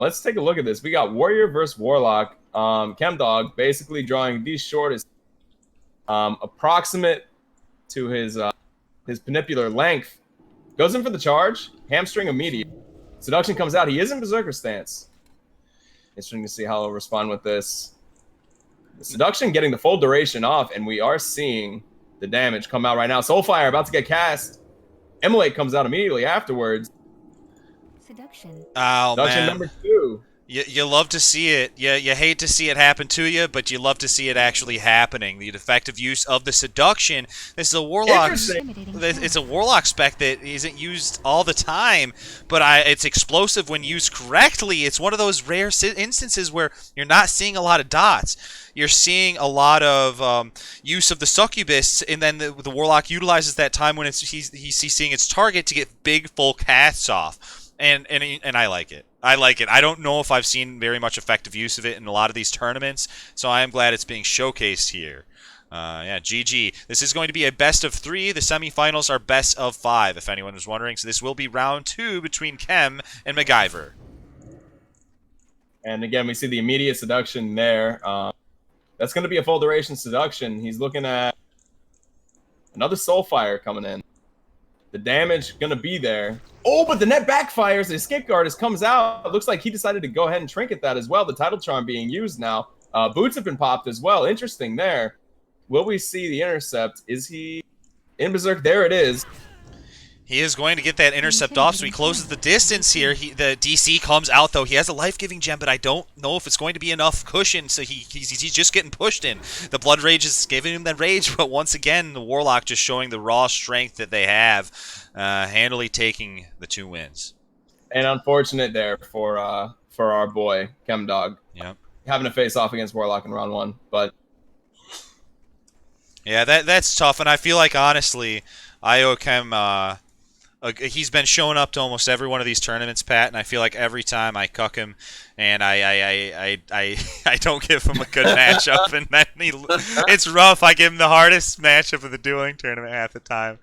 let's take a look at this. We got Warrior versus Warlock. Chemdog basically drawing the shortest, approximate to his penipular length. Goes in for the charge, hamstring immediate. Seduction comes out. He is in Berserker stance. Interesting to see how he'll respond with this. The Seduction getting the full duration off, and we are seeing the damage come out right now. Soulfire about to get cast. Immolate comes out immediately afterwards. Seduction. Oh, Seduction man. number 2. You love to see it. You hate to see it happen to you, but you love to see it actually happening. The effective use of the Seduction. This is a Warlock. It's a Warlock spec that isn't used all the time, but it's explosive when used correctly. It's one of those rare instances where you're not seeing a lot of dots. You're seeing a lot of use of the Succubus, and then the Warlock utilizes that time when he's seeing its target to get big full casts off. And I like it. I like it. I don't know if I've seen very much effective use of it in a lot of these tournaments, so I am glad it's being showcased here. Yeah, GG. This is going to be a best of 3. The semifinals are best of 5, if anyone was wondering. So this will be round 2 between Chem and MacGyver. And again, we see the immediate seduction there. That's going to be a full duration seduction. He's looking at another Soulfire coming in. The damage going to be there. Oh, but the net backfires. The escape guard comes out. It looks like he decided to go ahead and trinket that as well. The title charm being used now. Boots have been popped as well. Interesting there. Will we see the intercept? Is he in Berserk? There it is. He is going to get that intercept off, so he closes the distance here. The DC comes out, though. He has a life-giving gem, but I don't know if it's going to be enough cushion, so he's just getting pushed in. The Blood Rage is giving him that rage, but once again, the Warlock just showing the raw strength that they have, handily taking the 2 wins. And unfortunate there for our boy, Chemdog. Yep. Having to face off against Warlock in round 1, but... Yeah, that's tough, and I feel like, honestly, I owe Chem... he's been showing up to almost every one of these tournaments, Pat, and I feel like every time I cuck him and I don't give him a good matchup, and then it's rough. I give him the hardest matchup of the dueling tournament half the time.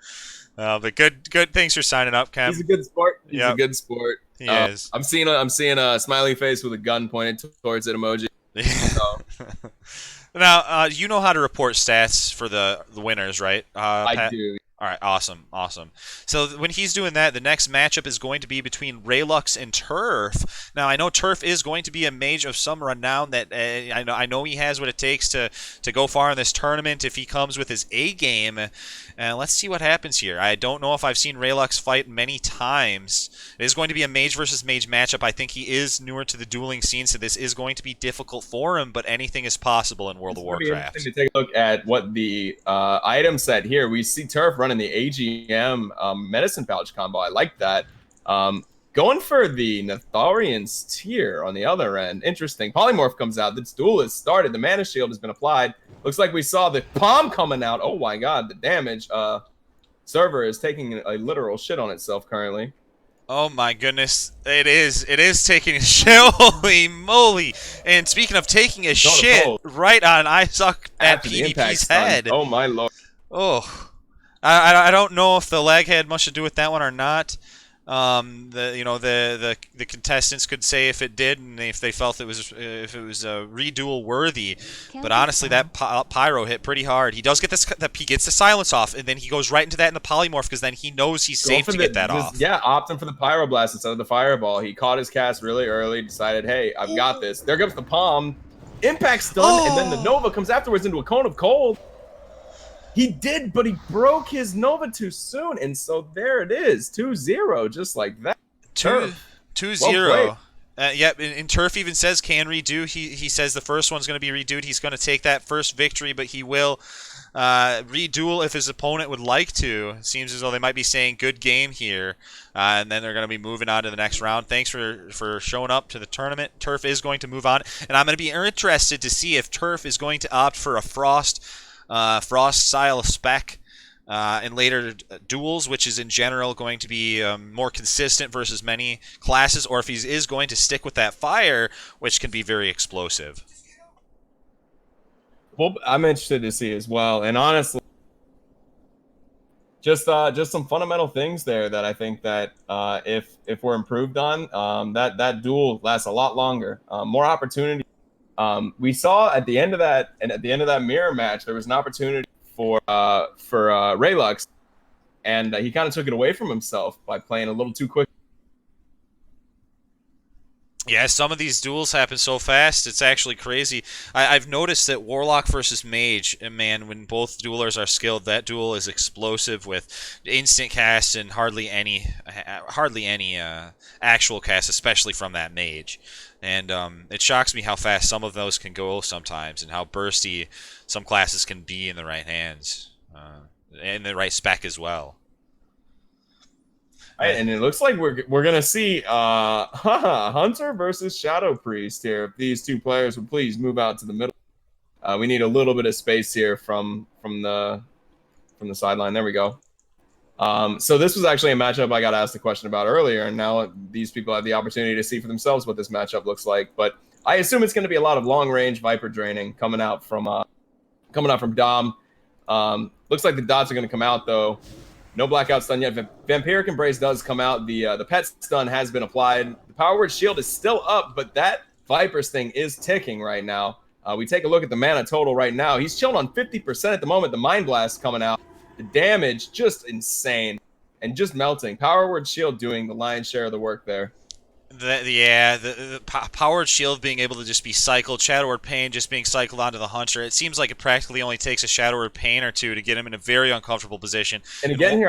But good. Thanks for signing up, Cam. He's a good sport. He's a good sport. He is. I'm seeing a smiley face with a gun pointed towards it emoji. So. Now, you know how to report stats for the winners, right? Pat? I do. All right, awesome. So when he's doing that, the next matchup is going to be between Raylux and Turf. Now, I know Turf is going to be a mage of some renown that I know he has what it takes to go far in this tournament if he comes with his A game. Let's see what happens here. I don't know if I've seen Raylux fight many times. It is going to be a mage versus mage matchup. I think he is newer to the dueling scene, so this is going to be difficult for him, but anything is possible in World of Warcraft. It's interesting to take a look at what the item set here. We see Turf running the AGM medicine pouch combo. I like that. Going for the Netharian's tier on the other end. Interesting. Polymorph comes out. This duel has started. The mana shield has been applied. Looks like we saw the palm coming out. Oh my god, the damage. Server is taking a literal shit on itself currently. Oh my goodness, it is taking a shit, holy moly! And speaking of taking a shit, right on Isaac at PvP's head. Oh my lord. Oh, I don't know if the lag had much to do with that one or not. The contestants could say if it did and if they felt it was reduel worthy. But honestly, that pyro hit pretty hard. He does get this. He gets the silence off, and then he goes right into that in the polymorph because then he knows he's safe to get that off. Yeah, opting for the pyroblast instead of the fireball. He caught his cast really early. Decided, hey, I've got this. There comes the palm. Impact stun, and then the Nova comes afterwards into a cone of cold. He did, but he broke his Nova too soon, and so there it is, 2-0, just like that. 2-0. Yep, and Turf even says can redo. He says the first one's going to be redoed. He's going to take that first victory, but he will reduel if his opponent would like to. It seems as though they might be saying good game here, and then they're going to be moving on to the next round. Thanks for showing up to the tournament. Turf is going to move on, and I'm going to be interested to see if Turf is going to opt for a Frost style spec in later duels, which is in general going to be more consistent versus many classes, or if he is going to stick with that fire, which can be very explosive. Well, I'm interested to see as well, and honestly, just some fundamental things there that I think that if we're improved on, that duel lasts a lot longer, more opportunity. We saw at the end of that, and at the end of that mirror match, there was an opportunity for Raylux, and he kind of took it away from himself by playing a little too quick. Yeah, some of these duels happen so fast, it's actually crazy. I've noticed that Warlock versus Mage, man, when both duelers are skilled, that duel is explosive with instant cast and hardly any actual cast, especially from that Mage. And it shocks me how fast some of those can go sometimes, and how bursty some classes can be in the right hands, and the right spec as well. Right, and it looks like we're gonna see Hunter versus Shadow Priest here. If these two players would please move out to the middle, we need a little bit of space here from the sideline. There we go. So this was actually a matchup I got asked a question about earlier, and now these people have the opportunity to see for themselves what this matchup looks like. But I assume it's going to be a lot of long range Viper draining coming out from Dom. Looks like the dots are going to come out though. No blackout stun yet. Vampiric Embrace does come out. The pet stun has been applied. The Power Word Shield is still up, but that Viper's thing is ticking right now. We take a look at the mana total right now. He's chilling on 50% at the moment. The Mind Blast coming out. The damage, just insane. And just melting. Power Word Shield doing the lion's share of the work there. The Powered Shield being able to just be cycled, Shadow Word Pain just being cycled onto the Hunter. It seems like it practically only takes a Shadow Word Pain or two to get him in a very uncomfortable position. And again,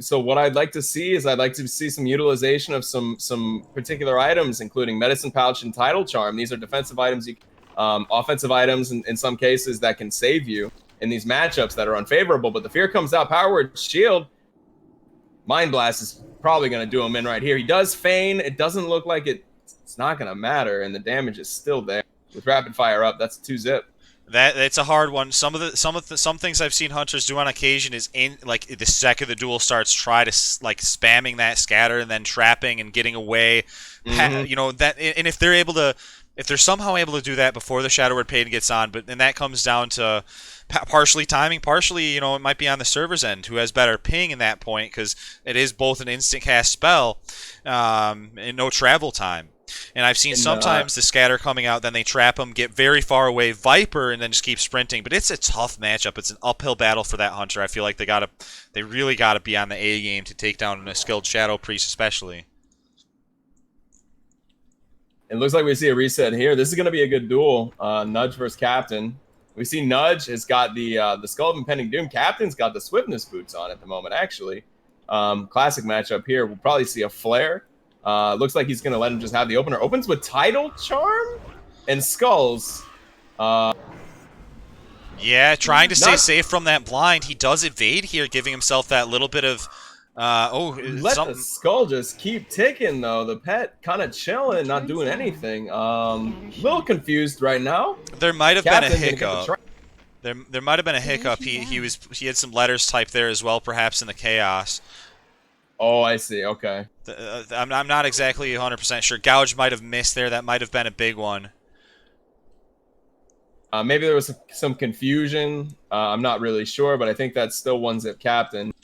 so what I'd like to see is I'd like to see some utilization of some particular items, including Medicine Pouch and Tidal Charm. These are defensive items, offensive items in some cases that can save you in these matchups that are unfavorable. But the fear comes out. Power Word Shield, Mind Blast is probably going to do him in right here. He does feign. It doesn't look like it's not going to matter, and the damage is still there. With rapid fire up, that's 2-zip. That's a hard one. Some things I've seen Hunters do on occasion is like the second the duel starts, try to spamming that scatter and then trapping and getting away. Mm-hmm. You know that, and if they're somehow able to do that before the Shadow Word Pain gets on, but then that comes down to partially timing, partially, it might be on the server's end who has better ping in that point, because it is both an instant cast spell and no travel time. And I've seen sometimes the scatter coming out, then they trap them, get very far away, Viper, and then just keep sprinting. But it's a tough matchup. It's an uphill battle for that Hunter. I feel like they really gotta be on the A game to take down a skilled Shadow Priest, especially. It looks like we see a reset here. This is going to be a good duel. Nudge versus Captain. We see Nudge has got the Skull of Impending Doom. Captain's got the Swiftness boots on at the moment, actually. Classic matchup here. We'll probably see a Flare. Looks like he's going to let him just have the opener. Opens with Tidal Charm and Skulls. Yeah, trying to stay safe from that blind. He does evade here, giving himself that little bit of... the skull just keep ticking though. The pet kind of chilling, not doing anything. Little confused right now. There might have been a hiccup. There might have been a hiccup. He had some letters typed there as well, perhaps in the chaos. Oh, I see. Okay. I'm not exactly 100% sure. Gouge might have missed there. That might have been a big one. Maybe there was some confusion. I'm not really sure, but I think that's still 1-zip Captain.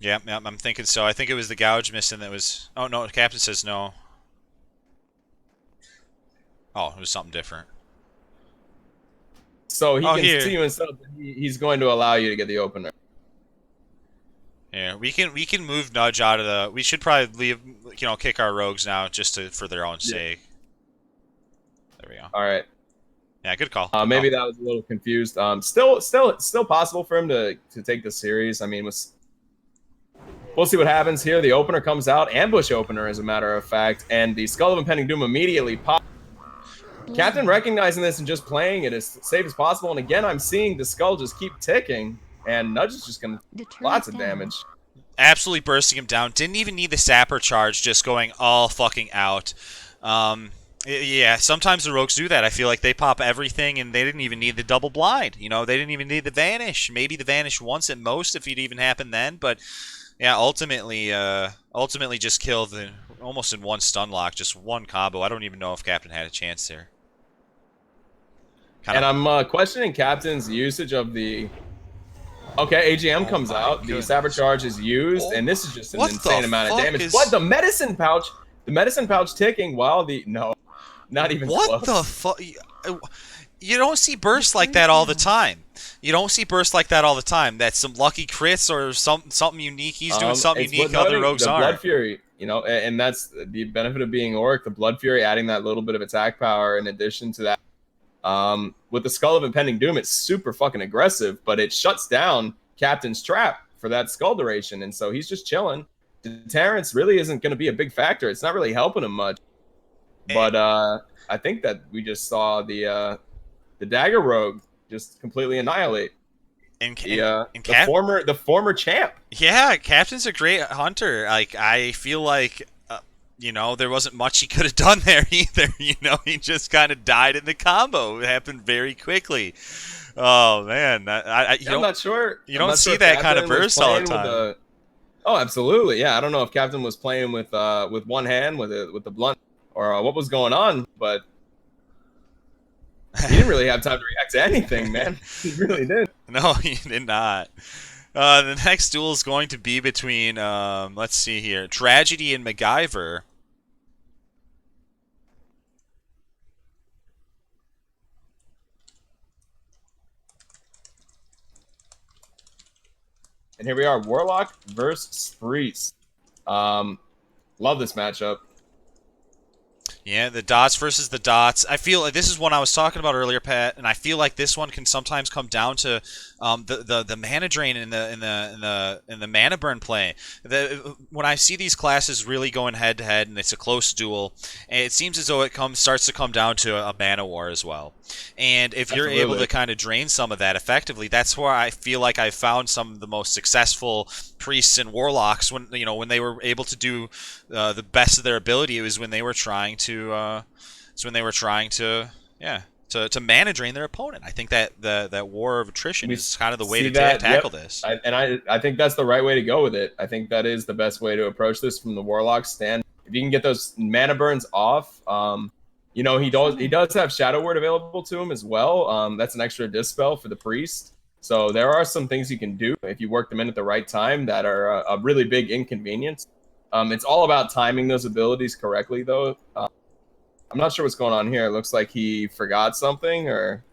Yeah, I'm thinking so. I think it was the Gouge missing that was... Oh, no, Captain says no. Oh, it was something different. So he can see you instead. He's going to allow you to get the opener. Yeah, we can move Nudge out of the... We should probably leave, kick our rogues now just for their own sake. There we go. All right. Yeah, good call. Maybe that was a little confused. Still possible for him to take the series. I mean, we'll see what happens here. The opener comes out, ambush opener, as a matter of fact, and the Skull of Impending Doom immediately pops. Captain recognizing this and just playing it as safe as possible. And again, I'm seeing the skull just keep ticking, and Nudge is just going to lots of damage. Absolutely bursting him down. Didn't even need the sapper charge, just going all fucking out. Yeah, sometimes the rogues do that. I feel like they pop everything, and they didn't even need the double blind. They didn't even need the vanish. Maybe the vanish once at most, if it even happened then. But yeah, ultimately just killed almost in one stun lock, just one combo. I don't even know if Captain had a chance there. And I'm questioning Captain's usage of the... Okay, AGM comes out. Goodness. The Sabotage is used, and this is just an What insane the amount of fuck damage. is- But the medicine pouch ticking while the... No, not even What close. the fuck? You don't see bursts like that all the time. You don't see bursts like that all the time. That's some lucky crits or something unique. He's doing something unique other rogues the aren't. Blood Fury, you know, and that's the benefit of being Orc. The Blood Fury adding that little bit of attack power in addition to that. With the Skull of Impending Doom, it's super fucking aggressive, but it shuts down Captain's trap for that skull duration, and so he's just chilling. Deterrence really isn't going to be a big factor. It's not really helping him much. But I think that we just saw the Dagger Rogue just completely annihilate the former champ. Yeah, Captain's a great hunter. Like, I feel like you know, there wasn't much he could have done there either. You know, he just kind of died in the combo. It happened very quickly. Oh man, I'm not sure. You don't see that kind of burst all the time. Oh, absolutely. Yeah, I don't know if Captain was playing with one hand with the blunt or what was going on, but he didn't really have time to react to anything, man. He really did. No, he did not. The next duel is going to be between, let's see here, Tragedy and MacGyver. And here we are, Warlock versus Priest. Love this matchup. Yeah, the dots versus the dots. I feel like this is one I was talking about earlier, Pat, and I feel like this one can sometimes come down to the mana drain in the mana burn play. When I see these classes really going head to head and it's a close duel, it seems as though it starts to come down to a mana war as well. And if you're able to kind of drain some of that effectively, that's where I feel like I found some of the most successful priests and warlocks when they were able to do the best of their ability. It was when they were trying to to mana drain their opponent. I think that war of attrition is kind of the way to tackle this. I think that's the right way to go with it. I think that is the best way to approach this from the warlock stand. If you can get those mana burns off, he does have Shadow Word available to him as well. That's an extra dispel for the priest. So there are some things you can do if you work them in at the right time that are a really big inconvenience. It's all about timing those abilities correctly, though. I'm not sure what's going on here. It looks like he forgot something, or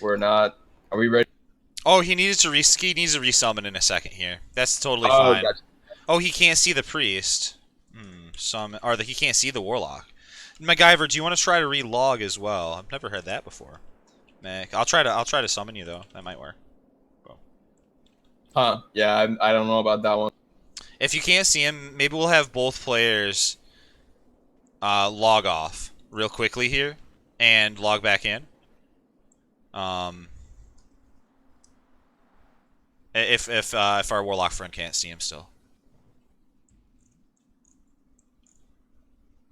we're not. Are we ready? Oh, he needs to resummon in a second here. That's totally fine. Gotcha. Oh, he can't see the priest. He can't see the warlock. MacGyver, do you want to try to relog as well? I've never heard that before. Mac, I'll try to summon you though. That might work. Cool. Huh? Yeah, I don't know about that one. If you can't see him, maybe we'll have both players log off real quickly here and log back in. If our warlock friend can't see him still.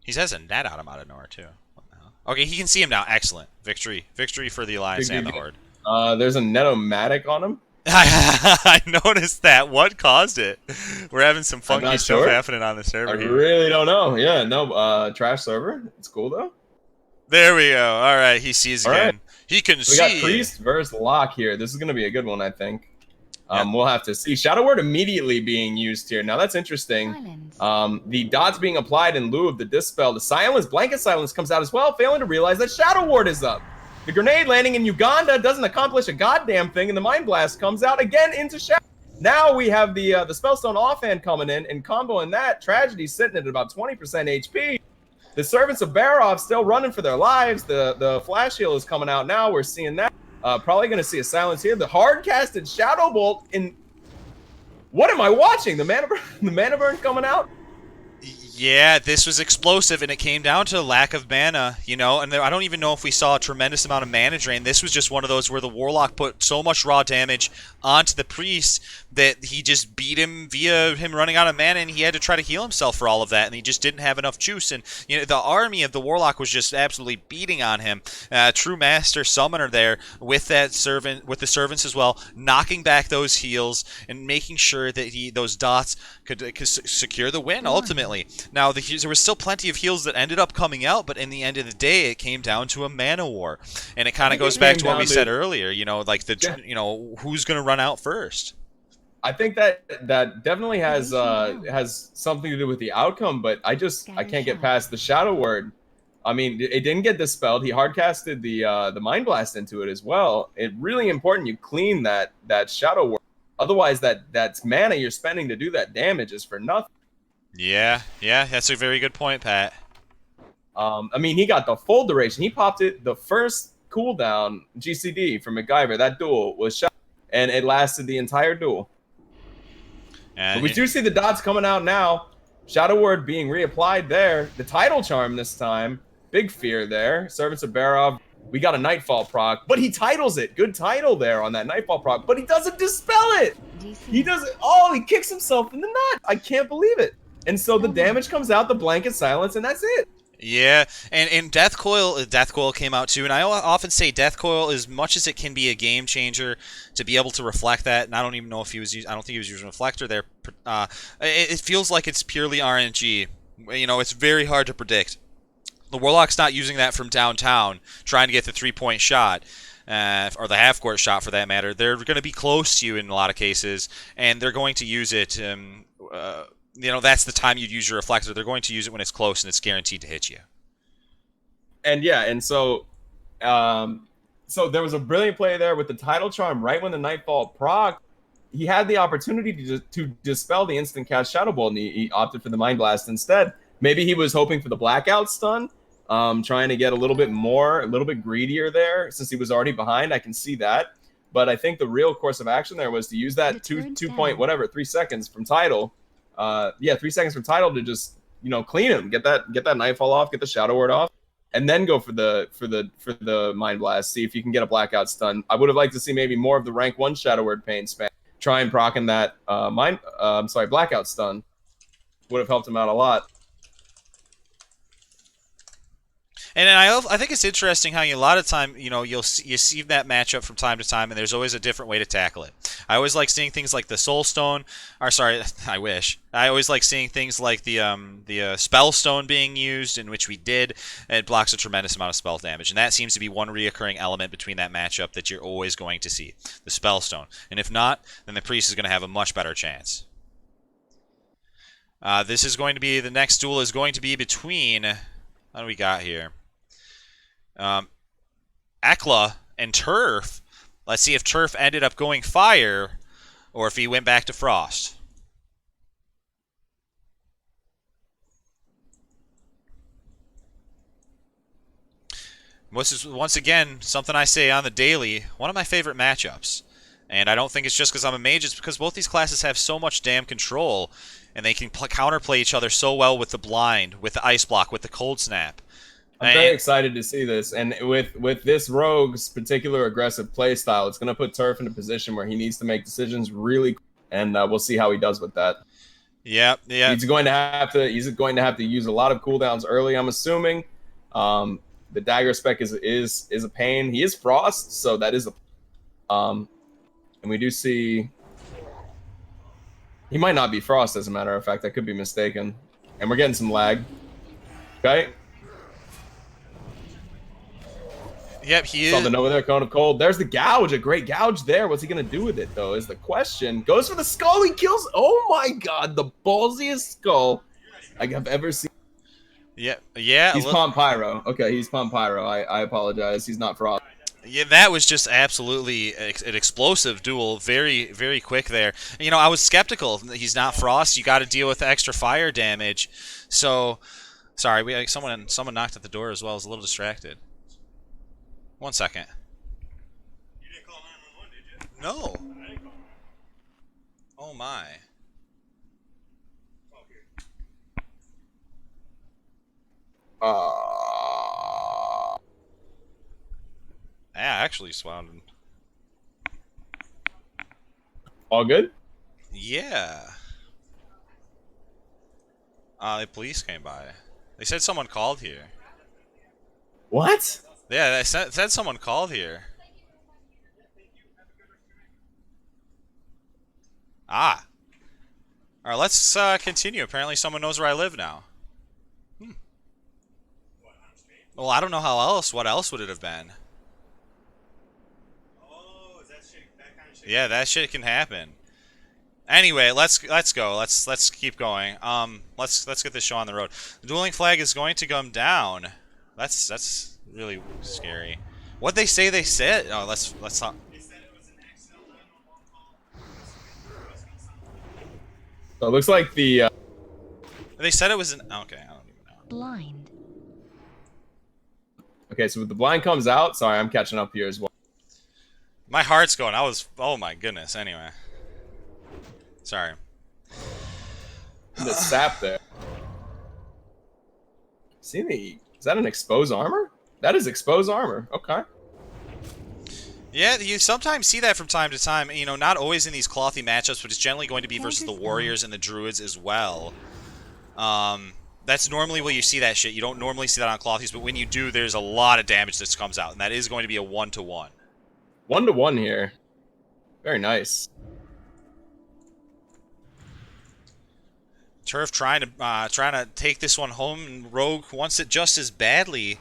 He has a net out of nowhere too. What the hell? Okay, he can see him now. Excellent. Victory for the Alliance and the Horde. There's a Netomatic on him. I noticed that. What caused it? We're having some funky stuff happening on the server. I really don't know. Yeah, no, trash server. It's cool though. There we go. All right, he sees again. Right. He can see. We got Priest versus Lock here. This is going to be a good one, I think. We'll have to see. Shadow Word immediately being used here. Now that's interesting. The dots being applied in lieu of the dispel. The silence, blanket silence comes out as well, failing to realize that Shadow Word is up. The grenade landing in Uganda doesn't accomplish a goddamn thing, and the Mind Blast comes out again into Shadow. Now we have the Spellstone offhand coming in, and comboing that, Tragedy sitting at about 20% HP. The Servants of Barov still running for their lives. The Flash Heal is coming out now. We're seeing that. Probably going to see a silence here. The hard-casted Shadow Bolt in... What am I watching? The mana burn coming out? Yeah, this was explosive, and it came down to lack of mana, and I don't even know if we saw a tremendous amount of mana drain. This was just one of those where the Warlock put so much raw damage onto the Priest that he just beat him via him running out of mana, and he had to try to heal himself for all of that, and he just didn't have enough juice. And the army of the Warlock was just absolutely beating on him. True Master Summoner there with the servants as well, knocking back those heals and making sure that those dots could secure the win ultimately. Now, there was still plenty of heals that ended up coming out, but in the end of the day, it came down to a mana war. And it kind of goes back to what we said earlier, you know, like who's going to run out first. I think that definitely has something to do with the outcome, but I can't get past the Shadow Word. I mean, it didn't get dispelled. He hardcasted the Mind Blast into it as well. It's really important you clean that Shadow Word. Otherwise, that's mana you're spending to do that damage is for nothing. Yeah, that's a very good point, Pat. I mean, he got the full duration. He popped it the first cooldown GCD from MacGyver. That duel was shot, and it lasted the entire duel. And but we do see the dots coming out now. Shadow Word being reapplied there. The Tidal Charm this time. Big fear there. Servants of Barov. We got a Nightfall proc, but he titles it. Good title there on that Nightfall proc, but he doesn't dispel it. He doesn't. Oh, he kicks himself in the nut. I can't believe it. And so the damage comes out, the blanket silence, and that's it. Yeah, and Death Coil came out too, and I often say Death Coil, as much as it can be a game changer to be able to reflect that, and I don't even know if I don't think he was using Reflector there. It feels like it's purely RNG. You know, it's very hard to predict. The Warlock's not using that from downtown, trying to get the 3-point shot. Or the half-court shot for that matter. They're going to be close to you in a lot of cases, and they're going to use it. You know, that's the time you'd use your reflector. They're going to use it when it's close and it's guaranteed to hit you. And yeah, and so there was a brilliant play there with the Tidal Charm right when the Nightfall proc. He had the opportunity to dispel the instant cast Shadow Bolt, and he opted for the Mind Blast instead. Maybe he was hoping for the Blackout stun, trying to get a little bit greedier there since he was already behind. I can see that. But I think the real course of action there was to use that 3 seconds from Tidal. 3 seconds from Tidal to just, you know, clean him, get that Nightfall off, get the Shadow Word off, and then go for the Mind Blast. See if you can get a Blackout stun. I would have liked to see maybe more of the rank 1 Shadow Word pain spam. Try and proc in that Blackout stun. Would have helped him out a lot. And I think it's interesting how a lot of time, you know, you see that matchup from time to time, and there's always a different way to tackle it. I always like seeing things like the Soul Stone, or sorry, I wish. I always like seeing things like the Spell Stone being used, in which we did. It blocks a tremendous amount of spell damage, and that seems to be one reoccurring element between that matchup that you're always going to see, the Spell Stone. And if not, then the Priest is going to have a much better chance. This is going to be, the next duel is going to be between, what do we got here? Ekla and Turf. Let's see if Turf ended up going Fire or if he went back to Frost. This is, once again, something I say on the daily, one of my favorite matchups. And I don't think it's just because I'm a mage, it's because both these classes have so much damn control, and they can counterplay each other so well with the Blind, with the Ice Block, with the Cold Snap. I'm very excited to see this, and with this Rogue's particular aggressive play style, it's going to put Turf in a position where he needs to make decisions really quick, and we'll see how he does with that. Yeah. He's going to have to use a lot of cooldowns early, I'm assuming. The Dagger spec is a pain. He is Frost, so that is a and we do see he might not be Frost, as a matter of fact. I could be mistaken. And we're getting some lag. Okay. Yep, he is. Something over there, Cone of Cold. There's the gouge, a great gouge there. What's he gonna do with it though? Is the question. Goes for the skull. He kills. Oh my God, the ballsiest skull I have ever seen. Yeah. He's Pomp Pyro. Okay, he's Pomp Pyro. I apologize. He's not Frost. Yeah, that was just absolutely an explosive duel. Very, very quick there. You know, I was skeptical. He's not Frost. You got to deal with the extra fire damage. So, sorry, someone knocked at the door as well. I was a little distracted. 1 second. You didn't call 911, did you? No. I didn't call. Oh my. Oh, here. Yeah, actually sounded. All good? Yeah. The police came by. They said someone called here. What? Yeah, they said someone called here. Ah. Alright, let's continue. Apparently someone knows where I live now. Well, I don't know how else. What else would it have been? Oh, is that shit? That kind of shit? Yeah, that shit can happen. Anyway, let's go. Let's keep going. Let's get this show on the road. The dueling flag is going to come down. That's really scary. What they say they said? Oh, let's talk. They said it was an accidental 911 call. So it looks like the They said it was an. Okay, I don't even know. Blind. okay. So the blind comes out. Sorry, I'm catching up here as well. My heart's going. Oh my goodness. Anyway. Sorry. The sap there. See the? Is that an exposed armor? That is exposed armor. Okay. Yeah, you sometimes see that from time to time. You know, not always in these clothy matchups, but it's generally going to be versus the warriors and the druids as well. That's normally where you see that shit. You don't normally see that on clothies, but when you do, there's a lot of damage that comes out, and that is going to be a 1-to-1. 1-to-1 here. Very nice. Turf trying to take this one home, and Rogue wants it just as badly.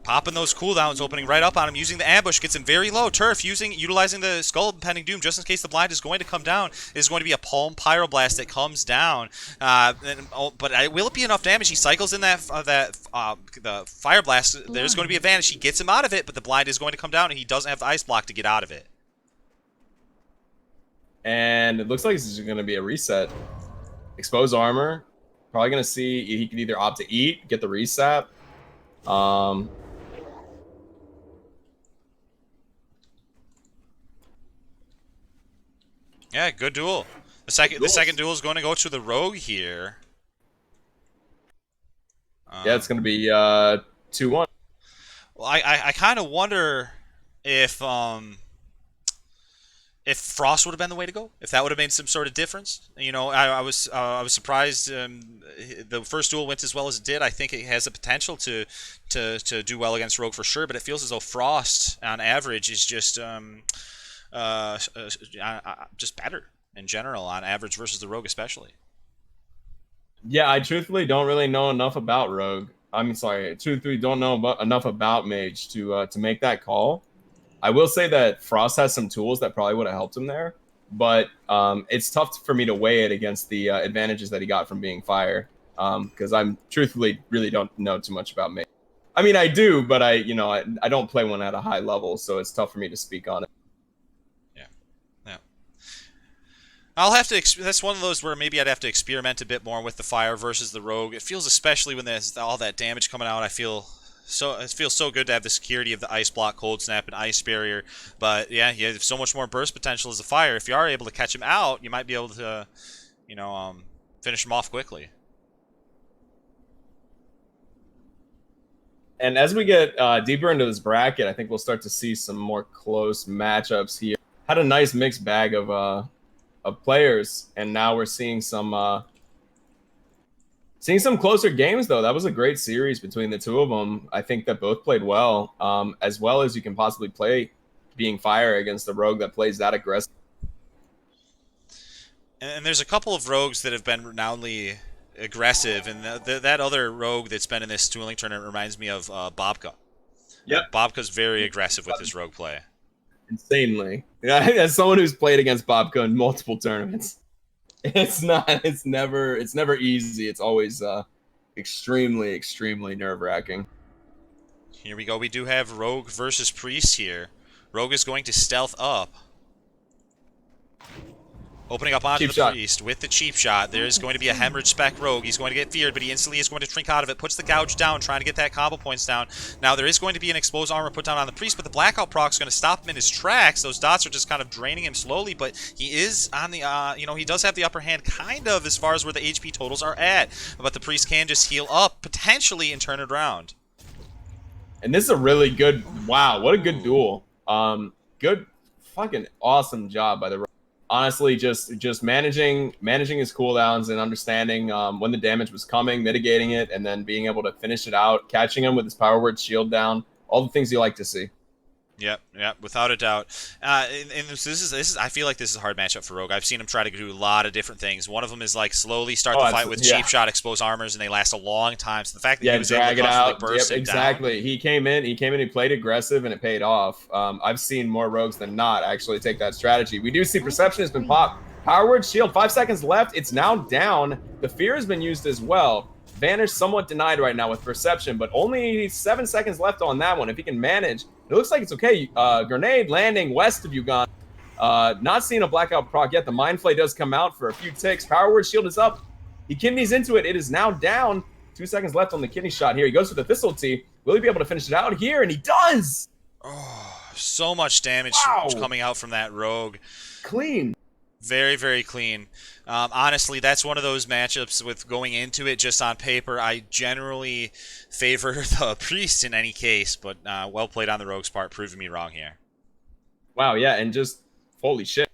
Popping those cooldowns, opening right up on him, using the ambush, gets him very low. Turf utilizing the Skull of Impending Doom just in case the blind is going to come down. It is going to be a Palm Pyroblast that comes down. But will it be enough damage? He cycles in the Fire Blast. There's going to be advantage. He gets him out of it, but the blind is going to come down, and he doesn't have the Ice Block to get out of it. And it looks like this is going to be a reset. Exposed armor. Probably going to see he can either opt to eat, get the reset. Yeah, good duel. The second duel is going to go to the Rogue here. Yeah, it's going to be 2-1. Well, I kind of wonder if Frost would have been the way to go, if that would have made some sort of difference. You know, I was surprised the first duel went as well as it did. I think it has the potential to do well against Rogue for sure, but it feels as though Frost on average is just better in general on average versus the Rogue especially. Yeah, I truthfully don't really know enough about Rogue. I'm sorry, truthfully don't know enough about Mage to make that call. I will say that Frost has some tools that probably would have helped him there, but it's tough for me to weigh it against the advantages that he got from being Fire, because I'm truthfully really don't know too much about Mage. I mean, I do, but I don't play one at a high level, so it's tough for me to speak on it. Yeah. I'll have to. That's one of those where maybe I'd have to experiment a bit more with the Fire versus the Rogue. It feels, especially when there's all that damage coming out, it feels so good to have the security of the Ice Block, Cold Snap, and Ice Barrier. But yeah, you have so much more burst potential as a Fire. If you are able to catch him out, you might be able to, finish him off quickly. And as we get deeper into this bracket, I think we'll start to see some more close matchups here. Had a nice mixed bag of players, and now we're seeing some closer games, though. That was a great series between the two of them. I think that both played well as you can possibly play being Fire against the Rogue that plays that aggressive. And there's a couple of Rogues that have been renownedly aggressive, and that other Rogue that's been in this dueling tournament reminds me of Bobka. Yeah, Bobka's very aggressive with his Rogue play. Insanely. Yeah, as someone who's played against Bobka in multiple tournaments, it's never easy. It's always extremely nerve-wracking. Here we go. We do have Rogue versus Priest here. Rogue is going to stealth up. Opening up onto the Priest with the cheap shot. There's going to be a hemorrhage spec Rogue. He's going to get feared, but he instantly is going to shrink out of it. Puts the gouge down, trying to get that combo points down. Now there is going to be an exposed armor put down on the Priest, but the blackout proc is going to stop him in his tracks. Those dots are just kind of draining him slowly, but he is on the, he does have the upper hand kind of as far as where the HP totals are at. But the Priest can just heal up, potentially, and turn it around. And this is a really good, wow, what a good duel. Good, fucking awesome job by the Rogue. Honestly, just managing his cooldowns and understanding when the damage was coming, mitigating it, and then being able to finish it out, catching him with his power word shield down, all the things you like to see. Yep, without a doubt. And this is I feel like this is a hard matchup for Rogue. I've seen him try to do a lot of different things. One of them is like slowly start the fight with cheap shot, expose armors, and they last a long time. So the fact that he was able to constantly burst him exactly. down. He came in, he played aggressive, and it paid off. I've seen more Rogues than not actually take that strategy. We do see Perception has been popped. Power Word Shield, 5 seconds left. It's now down. The Fear has been used as well. Vanish somewhat denied right now with Perception, but only 7 seconds left on that one. If he can manage, it looks like it's okay. Grenade landing west of Ugan. Not seeing a blackout proc yet. The Mind Flay does come out for a few ticks. Power Word Shield is up. He kidneys into it. It is now down. 2 seconds left on the kidney shot here. He goes for the Thistle Tea. Will he be able to finish it out here? And he does! Oh, so much damage coming out from that Rogue. Clean. Very, very clean. Honestly, that's one of those matchups with going into it just on paper. I generally favor the Priest in any case, but well played on the Rogue's part, proving me wrong here. Wow, yeah, and just holy shit.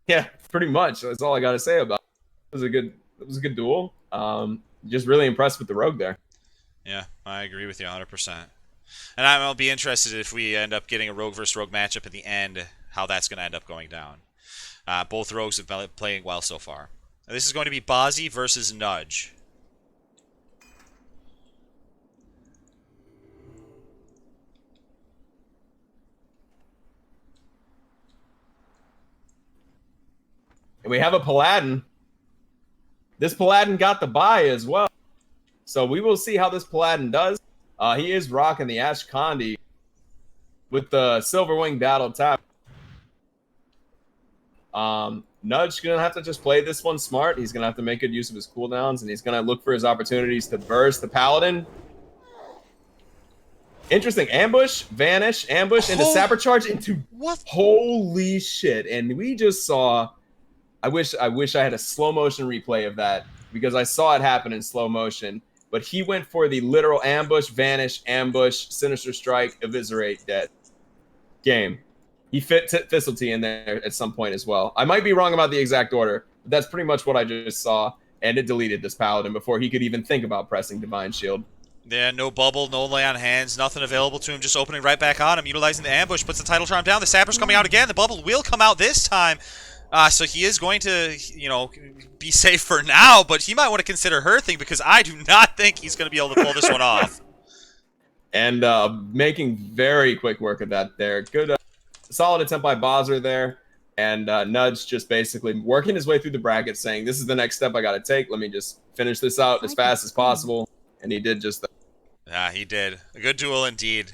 Yeah, pretty much. That's all I got to say about it. It was a good duel. Just really impressed with the Rogue there. Yeah, I agree with you 100%. And I'll be interested if we end up getting a Rogue versus Rogue matchup at the end, how that's going to end up going down. Both Rogues have been playing well so far. This is going to be Bozzy versus Nudge. And we have a Paladin. This Paladin got the buy as well. So we will see how this Paladin does. He is rocking the Ash Condi with the Silverwing Battle Tap. Nudge gonna have to just play this one smart. He's gonna have to make good use of his cooldowns, and he's gonna look for his opportunities to burst the Paladin. Interesting. Ambush, vanish, ambush, into Sapper Charge, into what? Holy shit. And we just saw, I wish I had a slow motion replay of that, because I saw it happen in slow motion. But he went for the literal ambush, vanish, ambush, sinister strike, eviscerate, dead. Game. He fit Thistletea in there at some point as well. I might be wrong about the exact order, but that's pretty much what I just saw. And it deleted this Paladin before he could even think about pressing Divine Shield. Yeah, no bubble, no lay on hands, nothing available to him, just opening right back on him, utilizing the ambush, puts the Title Charm down, the Sapper's coming out again, the bubble will come out this time. So he is going to, you know, be safe for now, but he might want to consider her thing, because I do not think he's going to be able to pull this one off. And making very quick work of that there. Good, solid attempt by Bozzer there. And Nudge just basically working his way through the bracket, saying, this is the next step I got to take. Let me just finish this out as fast as possible. And he did just that. Yeah, he did. A good duel indeed.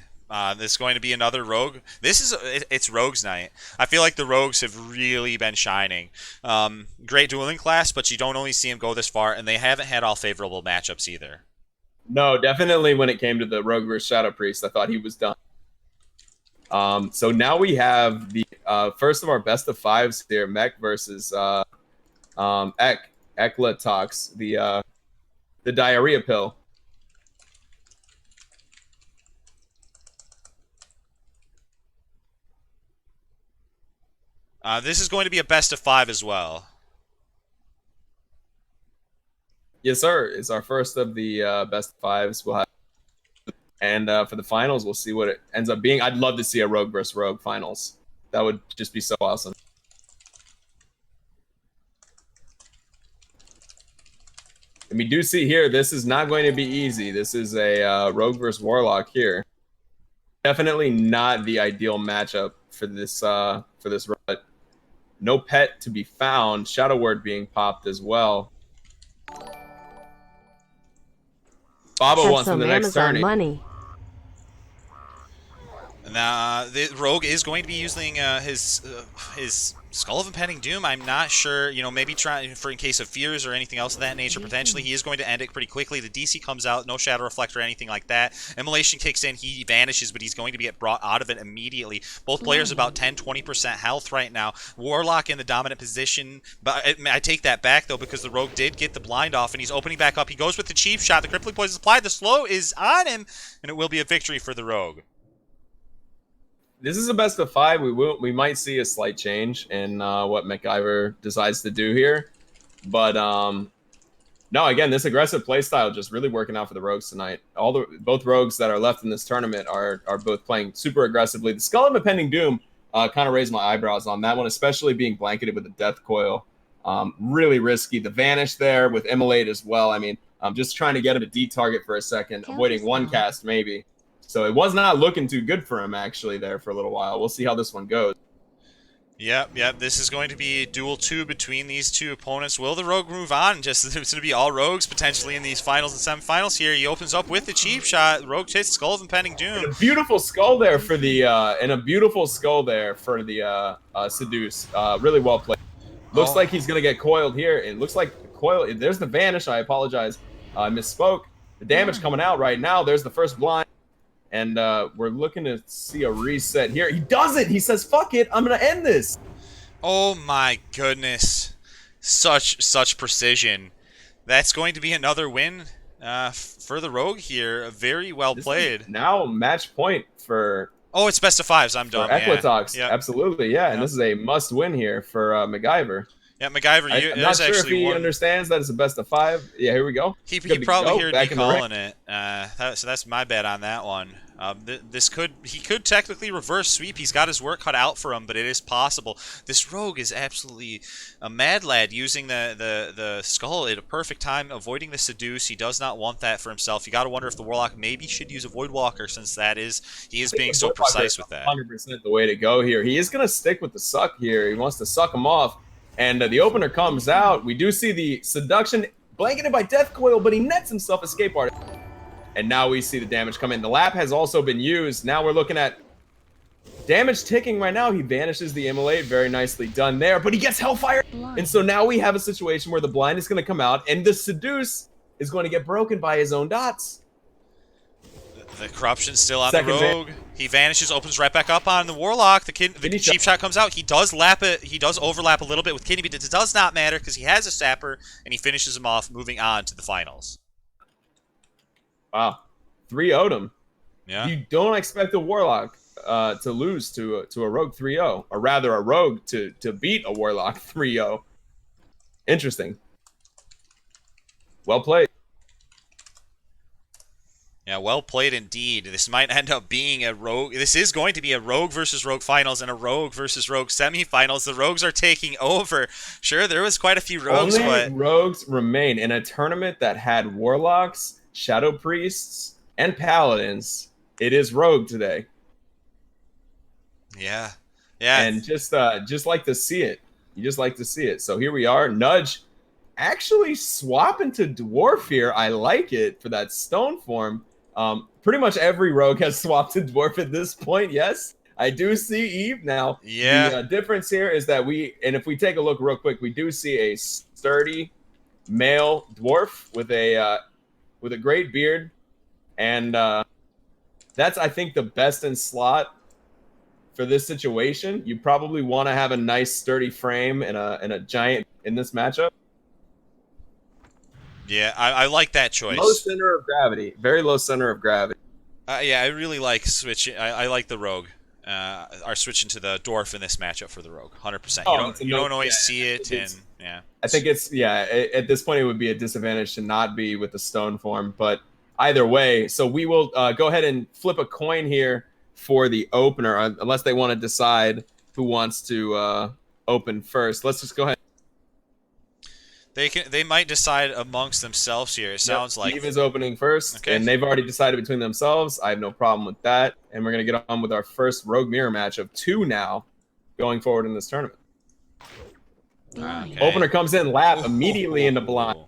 This is going to be another Rogue. It's Rogue's night. I feel like the Rogues have really been shining. Great dueling class, but you don't only see them go this far, and they haven't had all favorable matchups either. No, definitely when it came to the Rogue versus Shadow Priest, I thought he was done. So now we have the first of our best of fives here, Mech versus Eklatox, the diarrhea pill. This is going to be a best of 5 as well. Yes, sir. It's our first of the best of 5s. We'll have, and for the finals, we'll see what it ends up being. I'd love to see a Rogue versus Rogue finals. That would just be so awesome. And we do see here, this is not going to be easy. This is a Rogue versus Warlock here. Definitely not the ideal matchup for this run. No pet to be found. Shadow Word being popped as well. Baba wants from the next turn. Money. Now, the Rogue is going to be using his Skull of Impending Doom. I'm not sure, you know, maybe trying for in case of fears or anything else of that nature, potentially. He is going to end it pretty quickly. The DC comes out, no Shadow Reflector or anything like that. Immolation kicks in, he vanishes, but he's going to get brought out of it immediately. Both players about 10-20% health right now. Warlock in the dominant position, but I take that back, though, because the Rogue did get the blind off, and he's opening back up. He goes with the cheap shot. The Crippling Poison is applied. The slow is on him, and it will be a victory for the Rogue. This is a best of 5. We might see a slight change in what MacGyver decides to do here, but No, again, this aggressive playstyle just really working out for the Rogues tonight. Both Rogues that are left in this tournament are both playing super aggressively. The Skull of Impending Doom kind of raised my eyebrows on that one, especially being blanketed with the Death Coil. Really risky. The Vanish there with Immolate as well. I mean, I'm just trying to get him to D-target for a second, avoiding one cast maybe. So it was not looking too good for him actually there for a little while. We'll see how this one goes. Yep. This is going to be duel 2 between these two opponents. Will the Rogue move on? Just it's going to be all Rogues potentially in these finals and semifinals here. He opens up with the cheap shot. Rogue hits Skull of Impending Doom. And a beautiful skull there for the Seduce. Really well played. Looks like he's going to get coiled here. It looks like the coil. There's the Vanish. I apologize. I misspoke. The damage coming out right now. There's the first blind. And we're looking to see a reset here. He does it. He says, fuck it. I'm going to end this. Oh, my goodness. Such precision. That's going to be another win for the Rogue here. Very well played. Now match point for... Oh, it's best of 5s. I'm dumb. Equitox. Yeah. Absolutely, yeah. Yep. And this is a must win here for MacGyver. Yeah, MacGyver, I'm not sure if he understands that it's a best of 5. Yeah, here we go. He probably heard me calling it. So that's my bet on that one. He could technically reverse sweep. He's got his work cut out for him, but it is possible. This Rogue is absolutely a mad lad, using the Skull at a perfect time, avoiding the Seduce. He does not want that for himself. You got to wonder if the Warlock maybe should use a Voidwalker, since he is being so precise with that. 100% the way to go here. He is going to stick with the suck here. He wants to suck him off. And the opener comes out. We do see the Seduction blanketed by Death Coil, but he nets himself Escape Artist. And now we see the damage come in. The Lap has also been used. Now we're looking at damage ticking right now. He vanishes the Immolate. Very nicely done there. But he gets Hellfire. And so now we have a situation where the blind is going to come out. And the Seduce is going to get broken by his own dots. The Corruption's still on the Rogue. He vanishes, opens right back up on the Warlock. The cheap shot comes out. He does lap it. He does overlap a little bit with Kidney, but it does not matter because he has a Sapper, and he finishes him off, moving on to the finals. Wow. 3-0'd him. Yeah. You don't expect a Warlock to lose to a Rogue 3-0, or rather a Rogue to beat a Warlock 3-0. Interesting. Well played. Yeah, well played indeed. This might end up being a Rogue. This is going to be a Rogue versus Rogue finals and a Rogue versus Rogue semifinals. The Rogues are taking over. Sure, there was quite a few Rogues, but Rogues remain in a tournament that had Warlocks, Shadow Priests, and Paladins. It is Rogue today. Yeah. And just like to see it. You just like to see it. So here we are. Nudge actually swapping to Dwarf here. I like it for that stone form. Pretty much every Rogue has swapped to Dwarf at this point. Yes, I do see Eve now. Yeah. The difference here is that if we take a look real quick, we do see a sturdy male Dwarf with a great beard, and that's, I think, the best in slot for this situation. You probably want to have a nice sturdy frame and a giant in this matchup. Yeah, I like that choice. Low center of gravity. Very low center of gravity. Yeah, I really like switching. I like the Rogue. Are switching to the Dwarf in this matchup for the Rogue. 100%. You don't always see it, and yeah. I think at this point it would be a disadvantage to not be with the stone form, but either way. So we will go ahead and flip a coin here for the opener, unless they want to decide who wants to open first. Let's just go ahead. They might decide amongst themselves here. It sounds like Eve is opening first, okay. And they've already decided between themselves. I have no problem with that, and we're gonna get on with our first Rogue Mirror match of 2 now, going forward in this tournament. Okay. Opener comes in, Lap immediately into blind,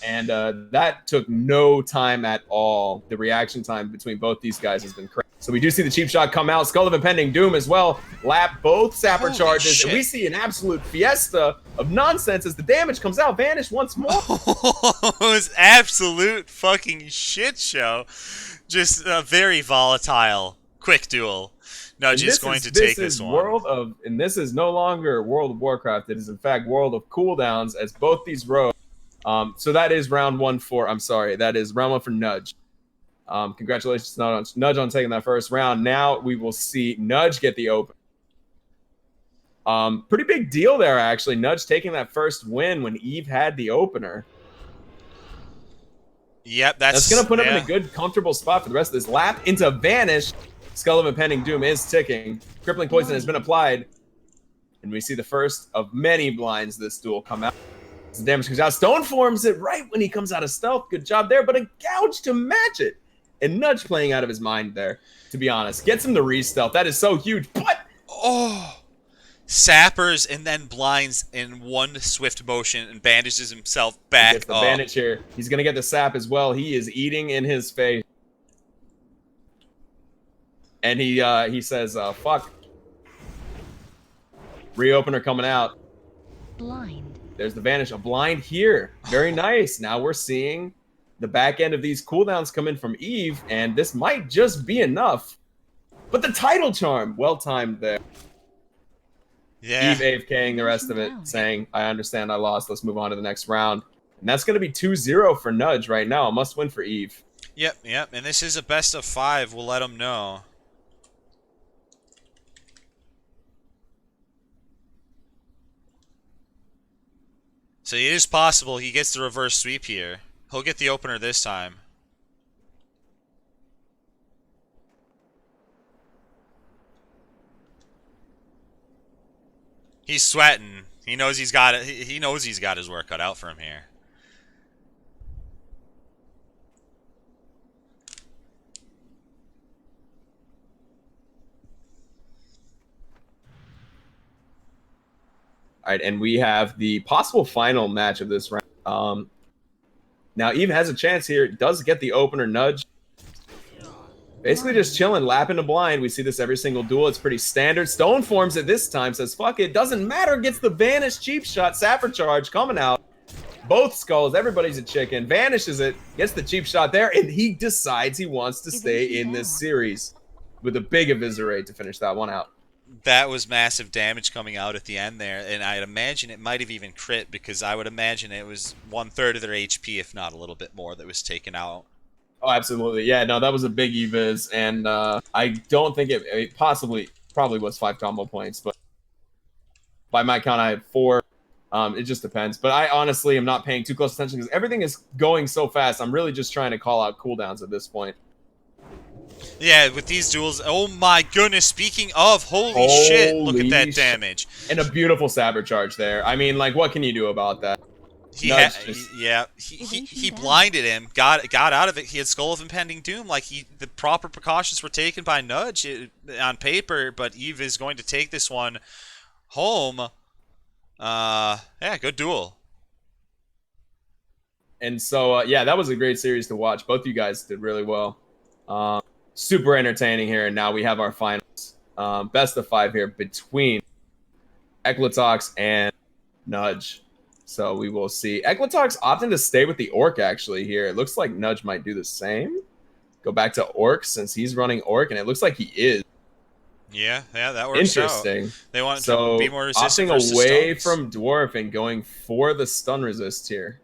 and that took no time at all. The reaction time between both these guys has been crazy. So we do see the cheap shot come out. Skull of Impending Doom as well. Lap both Sapper charges. Shit. And we see an absolute fiesta of nonsense as the damage comes out. Vanish once more. It was absolute fucking shit show. Just a very volatile, quick duel. Nudge is going to take this one. And this is no longer World of Warcraft. It is, in fact, World of Cooldowns, as both these rogues. So that is round 1 for... I'm sorry. That is round 1 for Nudge. Congratulations, Nudge, on taking that first round. Now we will see Nudge get the open. Pretty big deal there, actually. Nudge taking that first win when Eve had the opener. Yep, That's going to put him in a good, comfortable spot for the rest of this lap. Into Vanish. Skull of Impending Doom is ticking. Crippling Poison has been applied. And we see the first of many blinds this duel come out. As the damage comes out, Stone forms it right when he comes out of stealth. Good job there, but a gouge to match it. And Nudge playing out of his mind there, to be honest. Gets him to re-stealth. That is so huge, but... Oh! Sappers and then blinds in one swift motion and bandages himself back Gets the bandage here. He's going to get the sap as well. He is eating in his face. And he says, fuck. Reopener coming out. Blind. There's the vanish. A blind here. Very nice. Now we're seeing the back end of these cooldowns come in from Eve, and this might just be enough. But the title charm, well timed there. Yeah. Eve AFKing the rest of it, saying, I understand I lost. Let's move on to the next round. And that's going to be 2-0 for Nudge right now. A must win for Eve. Yep. And this is a best of 5. We'll let him know. So it is possible he gets the reverse sweep here. He'll get the opener this time. He's sweating. He knows he's got it. He knows he's got his work cut out for him here. All right, and we have the possible final match of this round. Now, Eve has a chance here. Does get the opener. Nudge. Basically just chilling, lapping the blind. We see this every single duel. It's pretty standard. Stone forms it this time. Says, fuck it. Doesn't matter. Gets the Vanish cheap shot. Sapper charge coming out. Both skulls. Everybody's a chicken. Vanishes it. Gets the cheap shot there. And he decides he wants to stay in this series with a big eviscerate to finish that one out. That was massive damage coming out at the end there. And I'd imagine it might have even crit, because I would imagine it was 1/3 of their HP, if not a little bit more, that was taken out. Oh, absolutely. Yeah, no, that was a big eviz, and I don't think it probably was 5 combo points, but by my count, I had 4. It just depends. But I honestly am not paying too close attention because everything is going so fast. I'm really just trying to call out cooldowns at this point. Yeah, with these duels, oh my goodness, speaking of, holy shit, look at that damage. And a beautiful saber charge there. I mean, like, what can you do about that? He blinded him, got out of it. He had Skull of Impending Doom. Like, the proper precautions were taken by Nudge on paper, but Eve is going to take this one home. Yeah, good duel. And so, yeah, that was a great series to watch. Both you guys did really well. Super entertaining here, and now we have our finals. Best of 5 here between Eklatox and Nudge. So we will see. Eklatox opting to stay with the Orc, actually, here. It looks like Nudge might do the same. Go back to Orc, since he's running Orc, and it looks like he is. Yeah, that works Interesting. out. They want to be more resistant opting away from Dwarf and going for the stun resist here.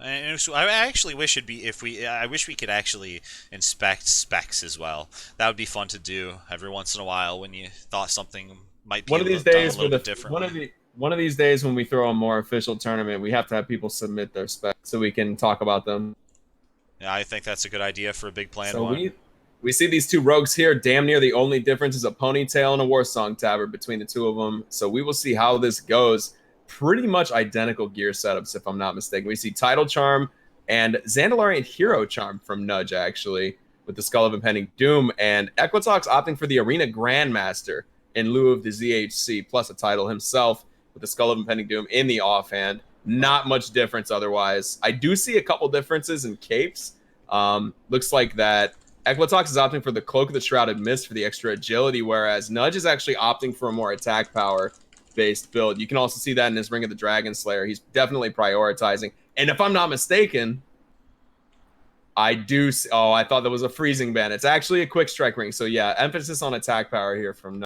And so I actually wish it'd be I wish we could actually inspect specs as well. That would be fun to do every once in a while when you thought something might be one of these days a little bit different. One of these days when we throw a more official tournament, we have to have people submit their specs so we can talk about them. Yeah, I think that's a good idea for a big plan. So we see these 2 rogues here. Damn near the only difference is a ponytail and a war song tabard between the 2 of them. So we will see how this goes. Pretty much identical gear setups, if I'm not mistaken. We see Title Charm and Zandalarian Hero Charm from Nudge, actually, with the Skull of Impending Doom, and Eklatox opting for the Arena Grandmaster in lieu of the ZHC, plus a title himself with the Skull of Impending Doom in the offhand. Not much difference otherwise. I do see a couple differences in capes. Looks like that Eklatox is opting for the Cloak of the Shrouded Mist for the extra agility, whereas Nudge is actually opting for a more attack power based build. You can also see that in his Ring of the Dragon Slayer. He's definitely prioritizing. And if I'm not mistaken, I thought that was a freezing ban. It's actually a quick strike ring. So yeah, emphasis on attack power here from.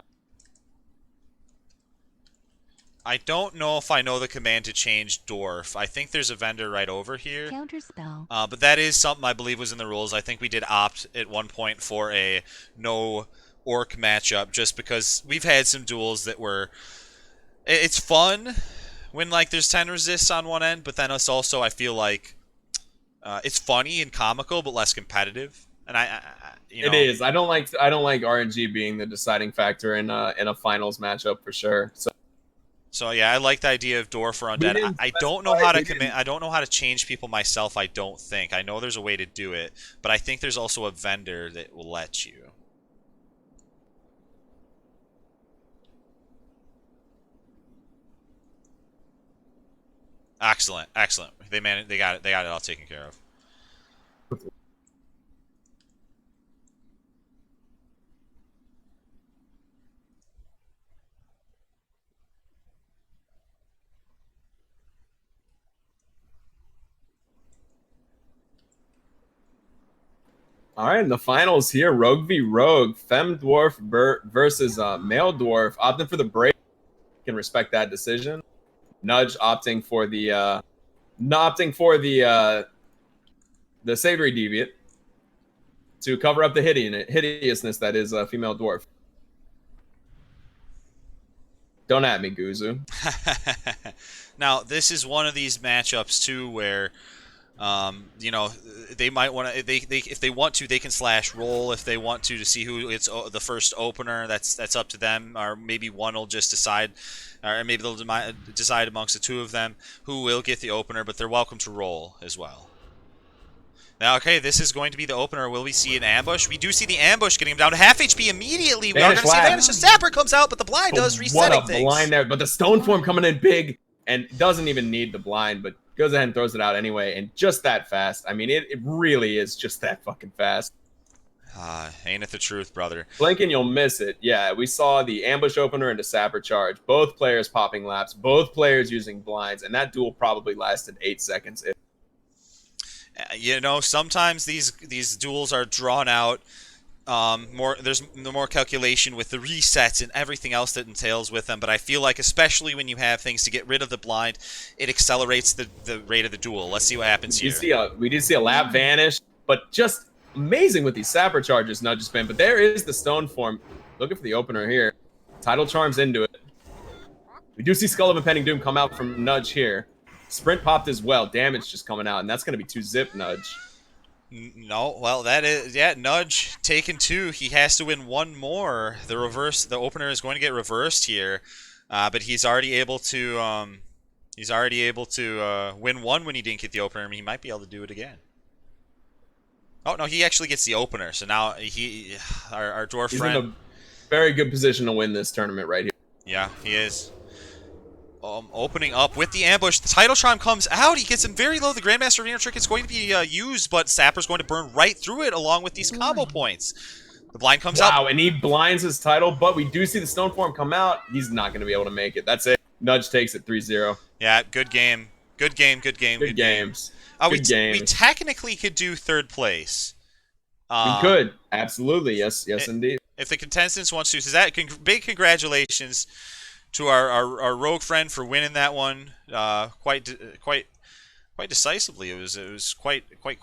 I don't know if I know the command to change Dwarf. I think there's a vendor right over here. Counterspell. But that is something I believe was in the rules. I think we did opt at one point for a no orc matchup, just because we've had some duels that were. It's fun when like there's 10 resists on one end, but then it's also I feel like it's funny and comical, but less competitive. And you know, it is. I don't like RNG being the deciding factor in a finals matchup for sure. So yeah, I like the idea of Dwarf or Undead. I don't know how to commit. I don't know how to change people myself. I don't think. I know there's a way to do it, but I think there's also a vendor that will let you. Excellent, excellent. They managed. They got it. They got it all taken care of. All right, in the finals here, Rogue v Rogue, Femme Dwarf versus Male Dwarf. Opting for the break, can respect that decision. Nudge opting for the Savory Deviant to cover up the hideousness that is female dwarf. Don't at me, Guzu. Now, this is one of these matchups too where you know, they might want to. If they want to, they can slash roll. If they want to see who it's the first opener, that's up to them. Or maybe one will just decide, or maybe they'll decide amongst the two of them who will get the opener. But they're welcome to roll as well. Now, okay, this is going to be the opener. Will we see an ambush? We do see the ambush getting him down to half HP immediately. We are going to see Vanish. The Sapper comes out, but the blind does resetting things. What a blind there! But the stone form coming in big and doesn't even need the blind, but goes ahead and throws it out anyway, and just that fast. I mean, it really is just that fucking fast. Ain't it the truth, brother? Blink and you'll miss it. Yeah, we saw the ambush opener into Sapper charge. Both players popping laps, both players using blinds, and that duel probably lasted 8 seconds. You know, sometimes these duels are drawn out. There's more calculation with the resets and everything else that entails with them, but I feel like especially when you have things to get rid of the blind, it accelerates the rate of the duel. Let's see what happens here. We did see a lap vanish, but just amazing with these Sapper charges, Nudge spin. But there is the stone form. Looking for the opener here. Tidal Charms into it. We do see Skull of Impending Doom come out from Nudge here. Sprint popped as well. Damage just coming out, and that's going to be 2-zip Nudge. No, well, that is, yeah, Nudge taken 2. He has to win 1 more. The opener is going to get reversed here, but he's already able to win 1 when he didn't get the opener. I mean, he might be able to do it again. Oh no, he actually gets the opener. So now our dwarf friend, in a very good position to win this tournament right here. Yeah, he is. Opening up with the ambush. The Tidal Charm comes out. He gets him very low. The Grandmaster Arena Trick is going to be used, but Sapper's going to burn right through it along with these combo points. The blind comes out. Wow, and he blinds his title, but we do see the stone form come out. He's not going to be able to make it. That's it. Nudge takes it 3-0. Yeah, good game. Good game, good game, good games. We technically could do 3rd place. We could. Absolutely. Yes, indeed. If the contestants wants to. So that big congratulations to our rogue friend for winning that one quite decisively. It was quite quick.